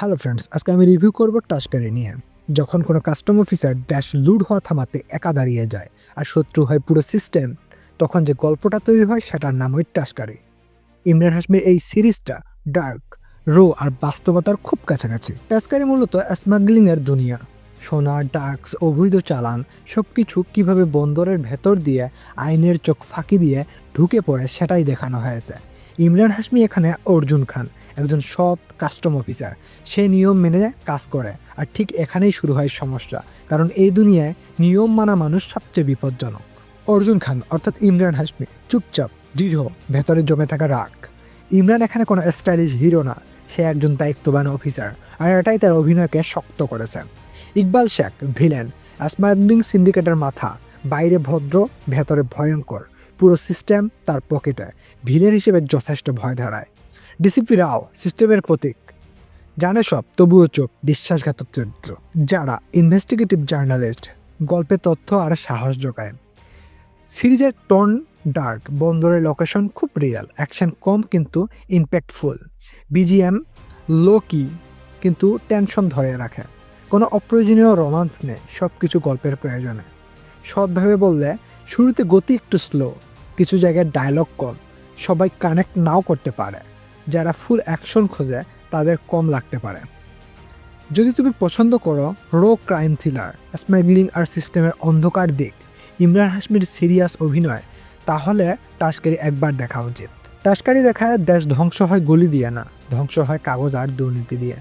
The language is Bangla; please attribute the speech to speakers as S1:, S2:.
S1: হ্যালো ফ্রেন্ডস, আজকে আমি রিভিউ করব টাস্কারি নিয়ে। যখন কোনো কাস্টম অফিসার দেশ লুট হওয়া থামাতে একা দাঁড়িয়ে যায় আর শত্রু হয় পুরো সিস্টেম, তখন যে গল্পটা তৈরি হয় সেটার নাম হয় টাস্কারি। ইমরান হাশমির এই সিরিজটা ডার্ক, রো আর বাস্তবতার খুব কাছাকাছি। টাস্কারি মূলত স্মাগলিংয়ের দুনিয়া। সোনা, ড্রাগস, অবৈধ চালান সবকিছু কিভাবে বন্দরের ভেতর দিয়ে আইনের চোখ ফাঁকি দিয়ে ঢুকে পড়ে সেটাই দেখানো হয়েছে। ইমরান হাশমি এখানে অর্জুন খান, একজন সৎ কাস্টম অফিসার। সে নিয়ম মেনে কাজ করে, আর ঠিক এখানেই শুরু হয় সমস্যা, কারণ এই দুনিয়ায় নিয়ম মানা মানুষ সবচেয়ে বিপজ্জনক। অর্জুন খান অর্থাৎ ইমরান হাশমি চুপচাপ, দৃঢ়, ভেতরে জমে থাকা রাগ। ইমরান এখানে কোনো স্টাইলিশ হিরো না, সে একজন দায়িত্ববান অফিসার, আর এটাই তার অভিনয়কে শক্ত করেছে। ইকবাল শেখ ভিলেন, স্মাগলিং সিন্ডিকেটের মাথা, বাইরে ভদ্র, ভেতরে ভয়ঙ্কর। পুরো সিস্টেম তার পকেটে, ভিলেন হিসেবে যথেষ্ট ভয় ধরায়। ডিসিপি রাও সিস্টেমের প্রতীক, জানে সব তবুও চোখ, বিশ্বাসঘাতক চরিত্র। যারা ইনভেস্টিগেটিভ জার্নালিস্ট, গল্পে তথ্য আর সাহস যোগায়। সিরিজের টোন ডার্ক, বন্দরের লোকেশন খুব রিয়েল, অ্যাকশন কম কিন্তু ইম্প্যাক্টফুল। বিজিএম লো কি কিন্তু টেনশন ধরে রাখে। কোনো অপ্রয়োজনীয় রোমান্স নেই, সব কিছু গল্পের প্রয়োজনে। সৎভাবে বললে শুরুতে গতি একটু স্লো, কিছু জায়গায় ডায়লগ কম, সবাই কানেক্ট নাও করতে পারে। যারা ফুল অ্যাকশন খোঁজে তাদের কম লাগতে পারে। যদি তুমি পছন্দ করো রো ক্রাইম থ্রিলার, স্মাগলিং আর সিস্টেমের অন্ধকার দিক, ইমরান হাশমির সিরিয়াস অভিনয়, তাহলে টাস্কারি একবার দেখা উচিত। টাস্কারি দেখায় দেশ ধ্বংস হয় গুলি দিয়ে না, ধ্বংস হয় কাগজ আর দুর্নীতি দিয়ে।